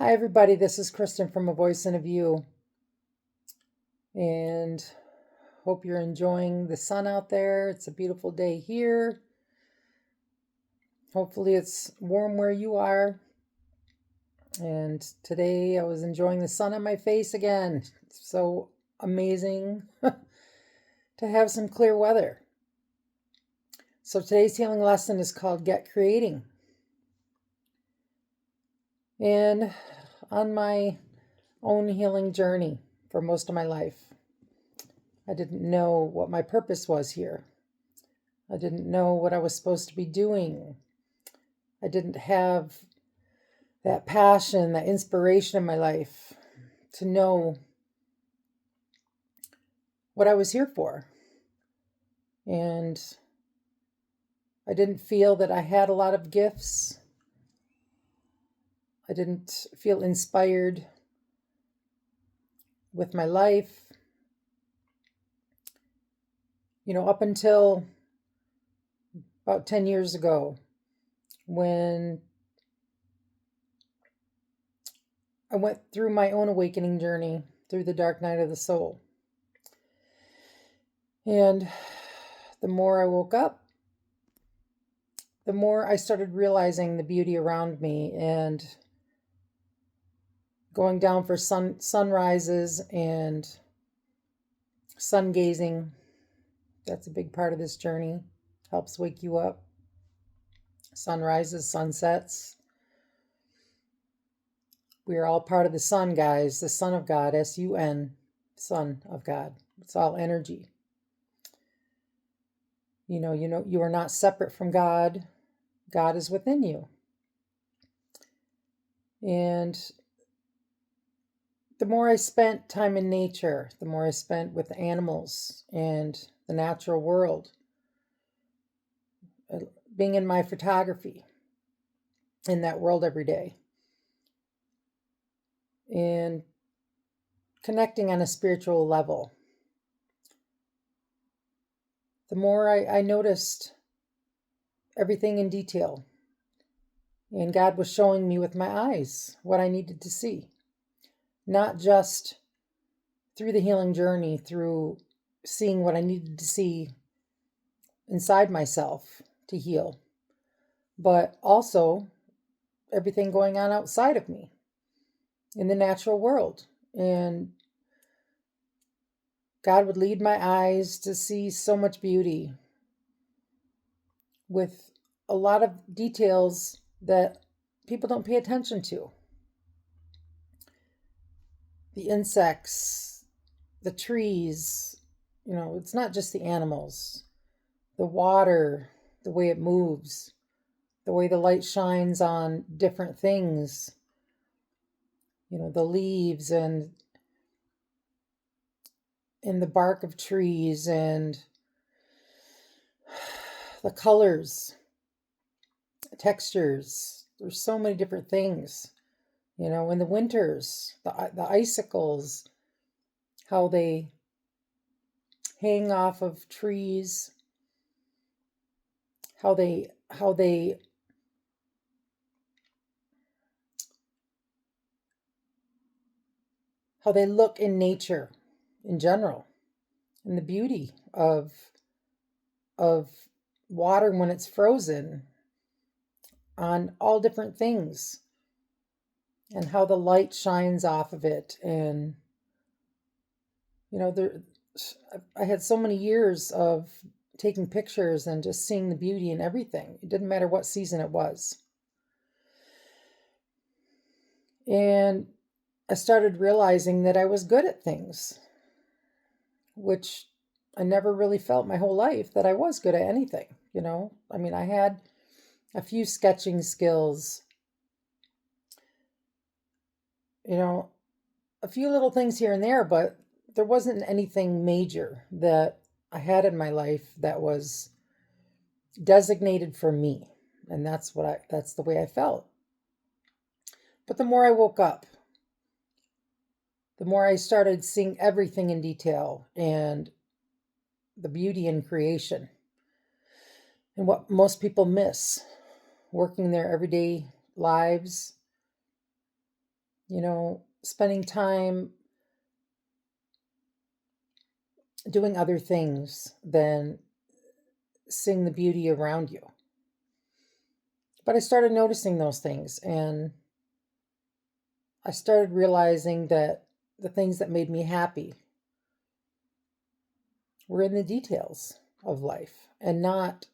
Hi, everybody. This is Kristen from A Voice and a View, and hope you're enjoying the sun out there. It's a beautiful day here. Hopefully, it's warm where you are. And today, I was enjoying the sun on my face again. It's so amazing to have some clear weather. So, today's healing lesson is called Get Creating. And on my own healing journey for most of my life, I didn't know what my purpose was here. I didn't know what I was supposed to be doing. I didn't have that passion, that inspiration in my life to know what I was here for. And I didn't feel that I had a lot of gifts. I didn't feel inspired with my life. Up until about 10 years ago, when I went through my own awakening journey through the dark night of the soul. And the more I woke up, the more I started realizing the beauty around me and going down for sunrises and sun gazing. That's a big part of this journey. Helps wake you up. Sunrises, sunsets. We are all part of the sun, guys. The Son of God, S-U-N, Son of God. It's all energy. You are not separate from God. God is within you. And the more I spent time in nature, the more I spent with animals and the natural world, being in my photography in that world every day, and connecting on a spiritual level, the more I noticed everything in detail. And God was showing me with my eyes what I needed to see. Not just through the healing journey, through seeing what I needed to see inside myself to heal, but also everything going on outside of me in the natural world. And God would lead my eyes to see so much beauty with a lot of details that people don't pay attention to. The insects, the trees, it's not just the animals, the water, the way it moves, the way the light shines on different things, the leaves and the bark of trees and the colors, textures. There's so many different things. In the winters, the icicles, how they hang off of trees, how they look in nature in general, and the beauty of water when it's frozen on all different things, and how the light shines off of it. And I had so many years of taking pictures and just seeing the beauty in everything. It didn't matter what season it was. And I started realizing that I was good at things, which I never really felt my whole life that I was good at anything. I had a few sketching skills, a few little things here and there, but there wasn't anything major that I had in my life that was designated for me. And that's the way I felt. But the more I woke up, the more I started seeing everything in detail and the beauty in creation. And what most people miss working their everyday lives, spending time doing other things than seeing the beauty around you. But I started noticing those things, and I started realizing that the things that made me happy were in the details of life and not,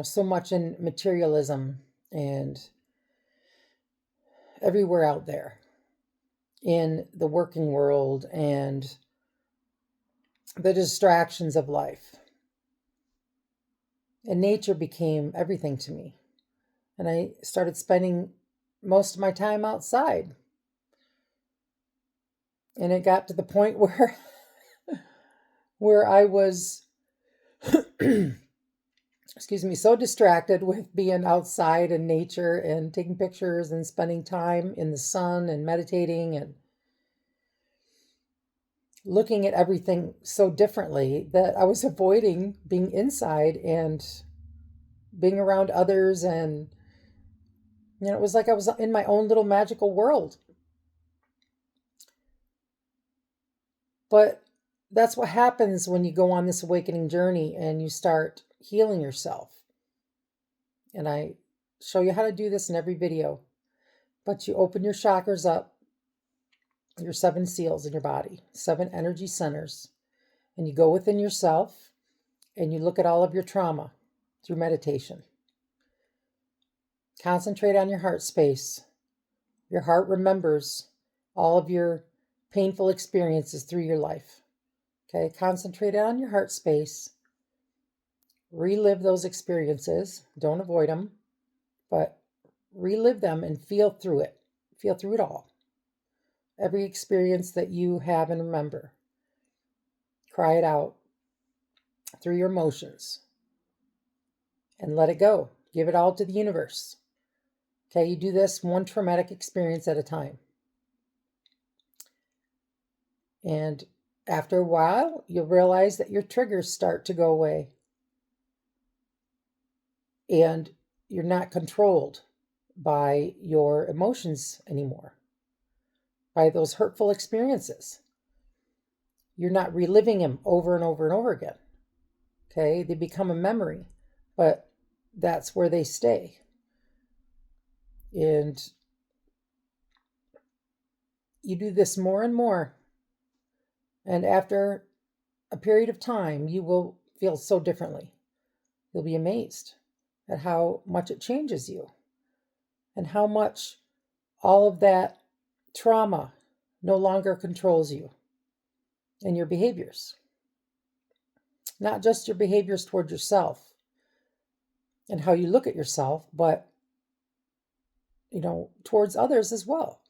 so much in materialism and everywhere out there in the working world and the distractions of life. And nature became everything to me. And I started spending most of my time outside. And it got to the point where I was so distracted with being outside in nature and taking pictures and spending time in the sun and meditating and looking at everything so differently that I was avoiding being inside and being around others. And, it was like I was in my own little magical world. But that's what happens when you go on this awakening journey and you start healing yourself. And I show you how to do this in every video. But you open your chakras up, your 7 seals in your body, 7 energy centers, and you go within yourself and you look at all of your trauma through meditation. Concentrate on your heart space. Your heart remembers all of your painful experiences through your life. Okay, concentrate on your heart space. Relive those experiences. Don't avoid them, but relive them and feel through it. Feel through it all. Every experience that you have and remember. Cry it out through your emotions and let it go. Give it all to the universe. Okay, you do this one traumatic experience at a time. And after a while, you'll realize that your triggers start to go away. And you're not controlled by your emotions anymore, by those hurtful experiences. You're not reliving them over and over and over again. Okay, they become a memory, but that's where they stay. And you do this more and more. And after a period of time, you will feel so differently. You'll be amazed at how much it changes you and how much all of that trauma no longer controls you and your behaviors. Not just your behaviors toward yourself and how you look at yourself, but, towards others as well.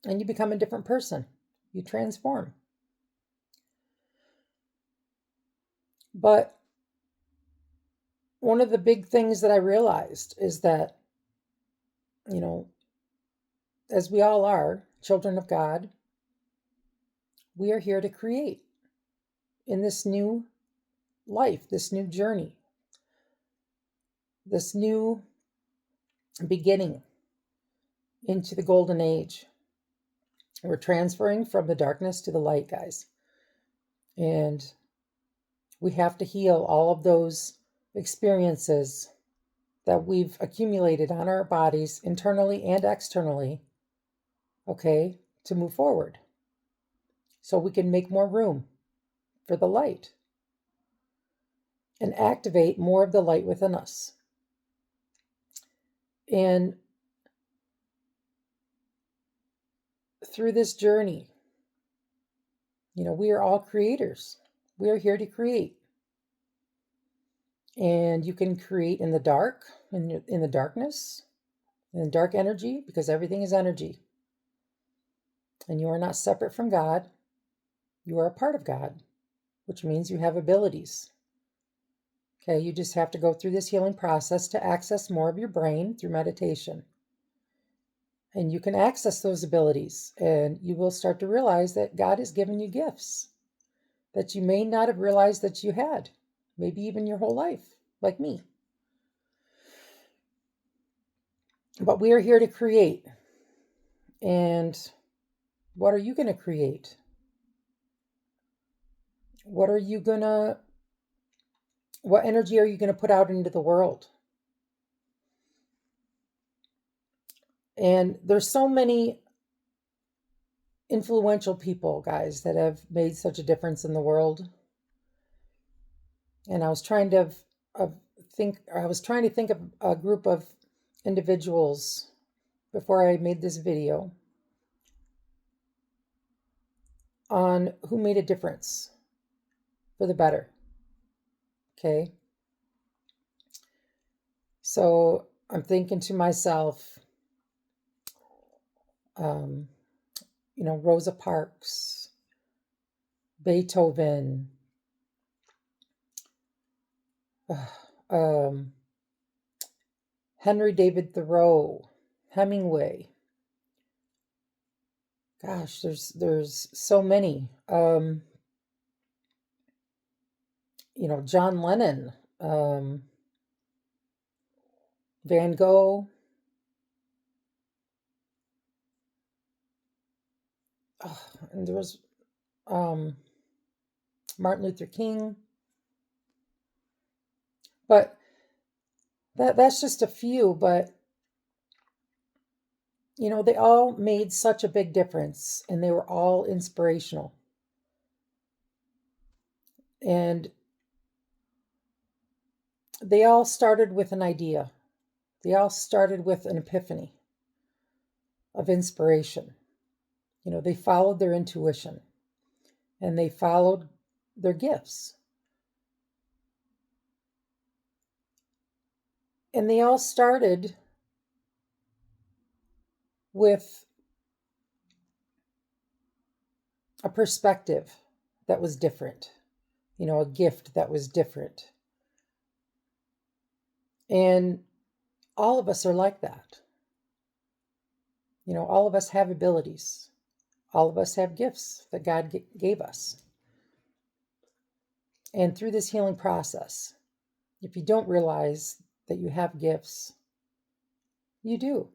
And you become a different person. You transform. But one of the big things that I realized is that, as we all are children of God, we are here to create in this new life, this new journey, this new beginning into the golden age. We're transferring from the darkness to the light, guys. And we have to heal all of those experiences that we've accumulated on our bodies, internally and externally, okay, to move forward. So we can make more room for the light and activate more of the light within us. And through this journey, we are all creators. We are here to create. And you can create in the dark, in the darkness, in the dark energy, because everything is energy. And you are not separate from God. You are a part of God, which means you have abilities. Okay, you just have to go through this healing process to access more of your brain through meditation. And you can access those abilities, and you will start to realize that God has given you gifts that you may not have realized that you had, maybe even your whole life, like me. But we are here to create. And what are you going to create? What energy are you going to put out into the world? And there's so many influential people, guys, that have made such a difference in the world. And I was trying to think of a group of individuals before I made this video on who made a difference for the better. Okay. So I'm thinking to myself, Rosa Parks, Beethoven, Henry David Thoreau, Hemingway. Gosh, there's so many. John Lennon, Van Gogh. And there was Martin Luther King. But that's just a few, but they all made such a big difference, and they were all inspirational. And they all started with an idea. They all started with an epiphany of inspiration. They followed their intuition, and they followed their gifts. And they all started with a perspective that was different, a gift that was different. And all of us are like that. All of us have abilities. All of us have gifts that God gave us. And through this healing process, if you don't realize that you have gifts, you do.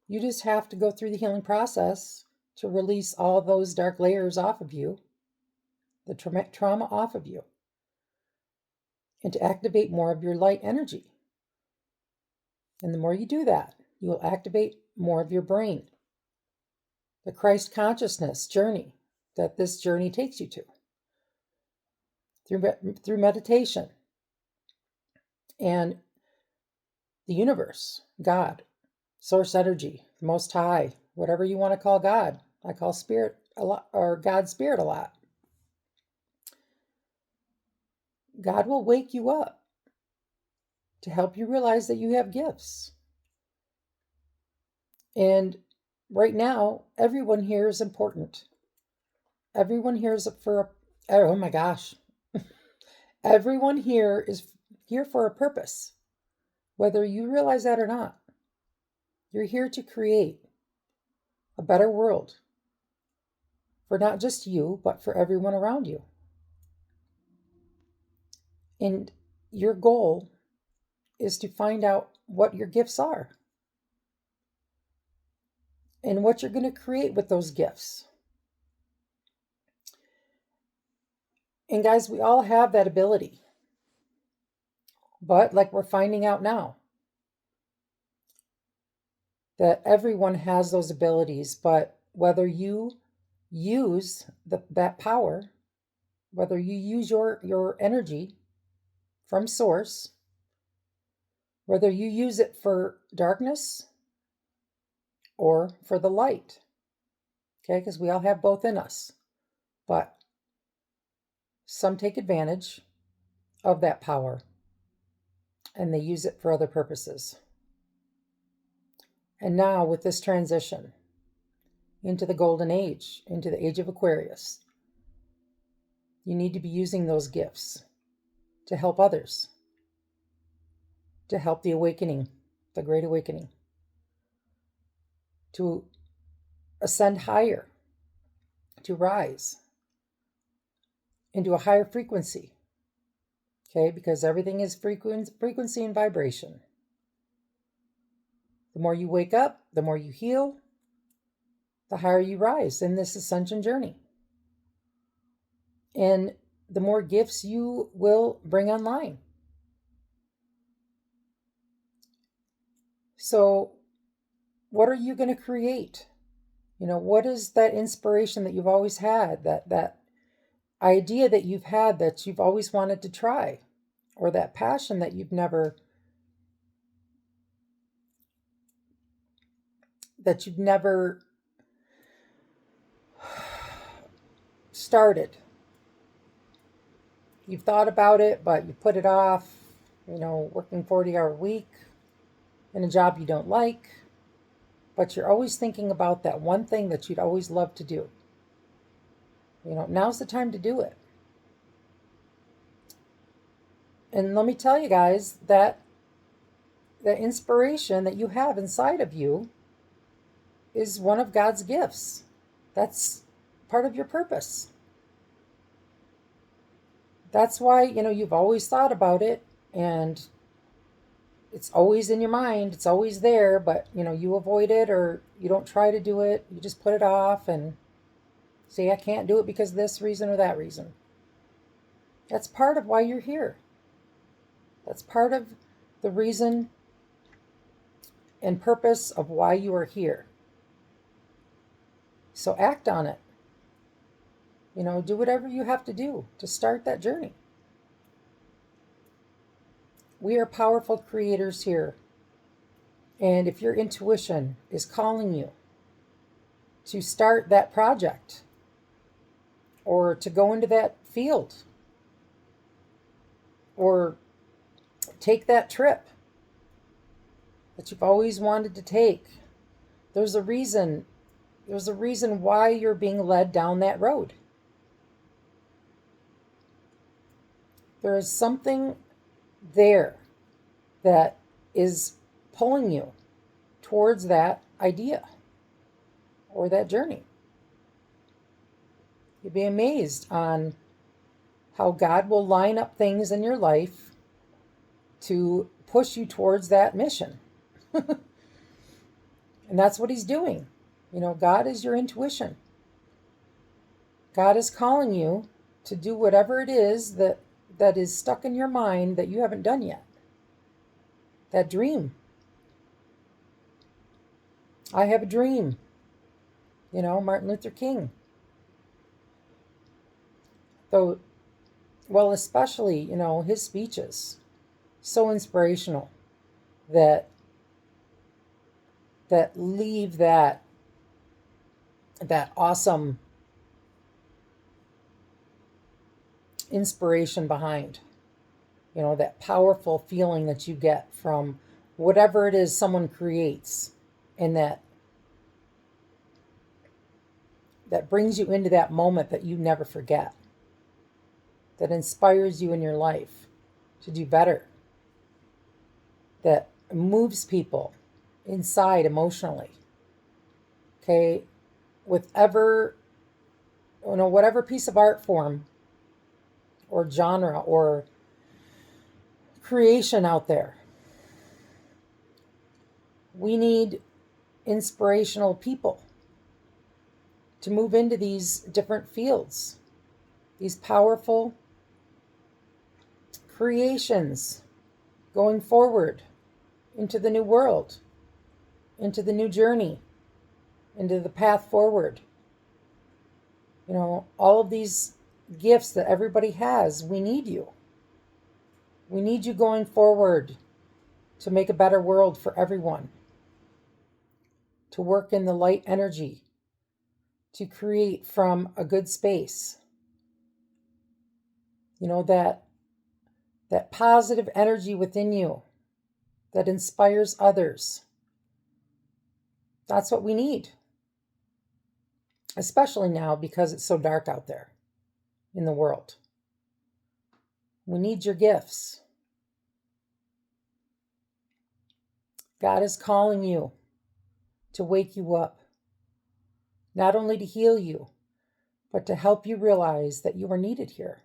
You just have to go through the healing process to release all those dark layers off of you, the trauma off of you, and to activate more of your light energy. And the more you do that, you will activate more of your brain, the Christ consciousness journey that this journey takes you to through meditation. And the universe, God, source energy, Most High, whatever you want to call God. I call Spirit a lot, or God Spirit a lot. God will wake you up to help you realize that you have gifts. And right now, everyone here is important. Everyone here is oh my gosh. Everyone here is here for a purpose, whether you realize that or not. You're here to create a better world for not just you, but for everyone around you. And your goal is to find out what your gifts are and what you're going to create with those gifts. And guys, we all have that ability. But like we're finding out now, that everyone has those abilities, but whether you use that power, whether you use your energy from source, whether you use it for darkness or for the light, okay, because we all have both in us, but some take advantage of that power and they use it for other purposes. And now with this transition into the golden age, into the age of Aquarius, you need to be using those gifts to help others, to help the awakening, the great awakening, to ascend higher, to rise into a higher frequency, okay? Because everything is frequency and vibration. The more you wake up, the more you heal, the higher you rise in this ascension journey. And the more gifts you will bring online. So, what are you going to create? What is that inspiration that you've always had, that idea that you've had that you've always wanted to try, or that passion that you've never started? You've thought about it, but you put it off, working 40-hour week in a job you don't like, but you're always thinking about that one thing that you'd always love to do. Now's the time to do it. And let me tell you guys that the inspiration that you have inside of you is one of God's gifts. That's part of your purpose. That's why, you've always thought about it, and it's always in your mind. It's always there, but, you avoid it, or you don't try to do it. You just put it off and say, I can't do it because of this reason or that reason. That's part of why you're here. That's part of the reason and purpose of why you are here. So act on it. Do whatever you have to do to start that journey. We are powerful creators here. And if your intuition is calling you to start that project or to go into that field or take that trip that you've always wanted to take, there's a reason why you're being led down that road. There is something there that is pulling you towards that idea or that journey. You'd be amazed on how God will line up things in your life to push you towards that mission. And that's what he's doing. God is your intuition. God is calling you to do whatever it is that is stuck in your mind that you haven't done yet. That dream. I have a dream. Martin Luther King. Though, well, especially, his speeches, so inspirational that leave that awesome inspiration behind. That powerful feeling that you get from whatever it is someone creates, and that brings you into that moment that you never forget, that inspires you in your life to do better, that moves people inside emotionally. Okay, whatever piece of art form or genre or creation out there, we need inspirational people to move into these different fields, these powerful creations going forward into the new world, into the new journey, into the path forward. All of these gifts that everybody has, we need you. We need you going forward to make a better world for everyone, to work in the light energy, to create from a good space. That positive energy within you that inspires others. That's what we need. Especially now because it's so dark out there in the world. We need your gifts. God is calling you to wake you up, not only to heal you, but to help you realize that you are needed here.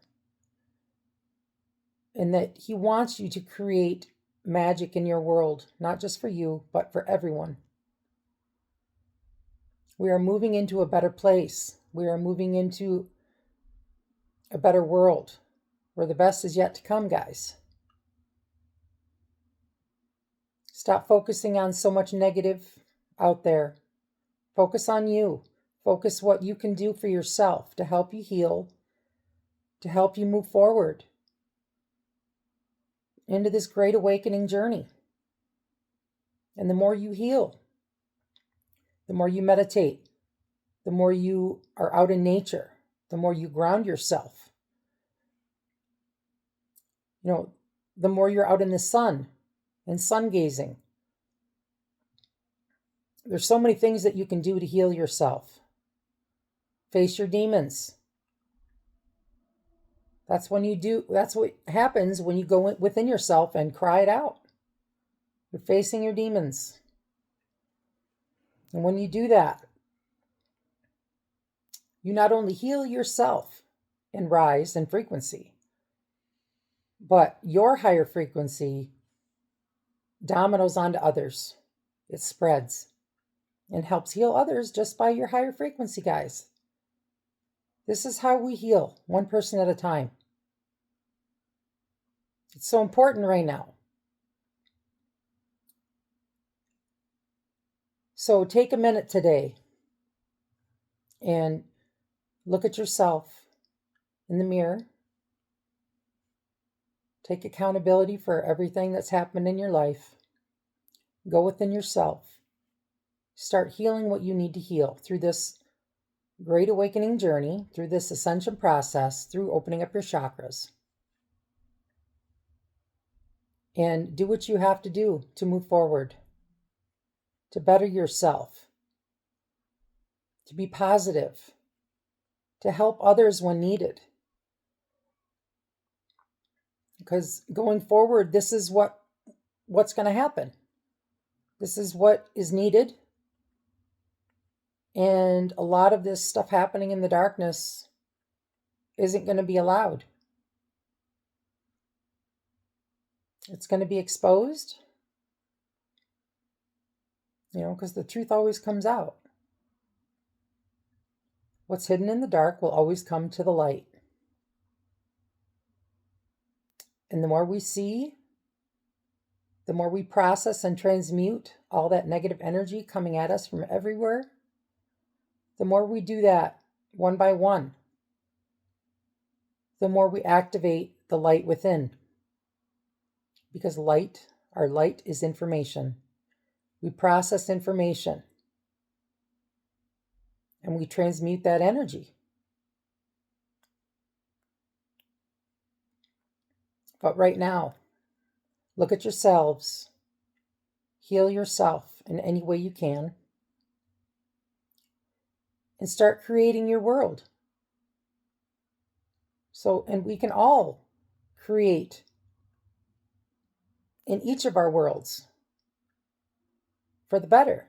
And that he wants you to create magic in your world, not just for you, but for everyone. We are moving into a better place. We are moving into a better world where the best is yet to come, guys. Stop focusing on so much negative out there. Focus on you. Focus what you can do for yourself to help you heal, to help you move forward into this great awakening journey. And the more you heal, the more you meditate, the more you are out in nature, the more you ground yourself. The more you're out in the sun and sun gazing. There's so many things that you can do to heal yourself. Face your demons. That's what happens when you go within yourself and cry it out. You're facing your demons. And when you do that, you not only heal yourself and rise in frequency, but your higher frequency dominoes onto others. It spreads and helps heal others just by your higher frequency, guys. This is how we heal, one person at a time. It's so important right now. So take a minute today and look at yourself in the mirror. Take accountability for everything that's happened in your life. Go within yourself. Start healing what you need to heal through this great awakening journey, through this ascension process, through opening up your chakras. And do what you have to do to move forward, to better yourself, to be positive, to help others when needed. Because going forward, this is what's going to happen. This is what is needed. And a lot of this stuff happening in the darkness isn't going to be allowed. It's going to be exposed, because the truth always comes out. What's hidden in the dark will always come to the light. And the more we see, the more we process and transmute all that negative energy coming at us from everywhere, the more we do that one by one, the more we activate the light within. Because our light is information. We process information and we transmute that energy. But right now, look at yourselves. Heal yourself in any way you can. And start creating your world. And we can all create in each of our worlds for the better.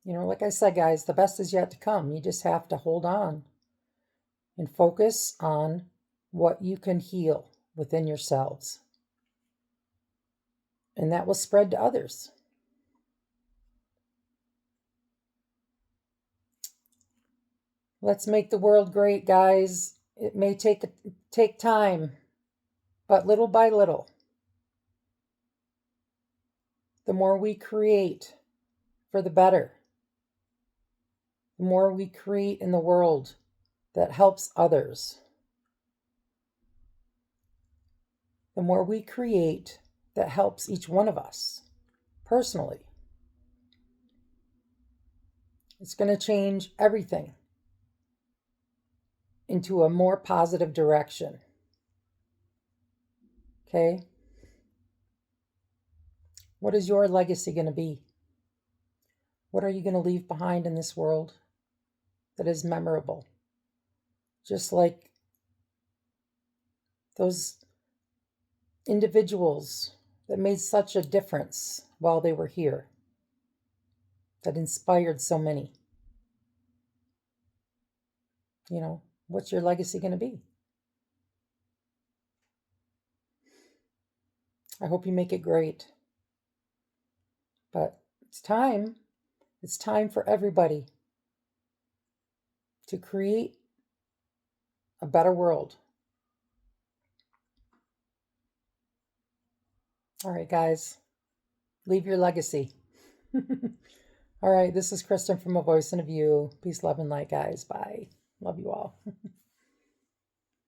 Like I said, guys, the best is yet to come. You just have to hold on and focus on what you can heal within yourselves. And that will spread to others. Let's make the world great, guys. It may take time, but little by little, the more we create for the better, the more we create in the world that helps others, the more we create that helps each one of us personally, it's going to change everything into a more positive direction. Okay? What is your legacy going to be? What are you going to leave behind in this world that is memorable? Just like those individuals that made such a difference while they were here, that inspired so many. What's your legacy going to be? I hope you make it great. But It's time. It's time for everybody to create a better world. All right, guys, leave your legacy. All right, this is Kristen from A Voice and a View. Peace, love, and light, guys. Bye. Love you all.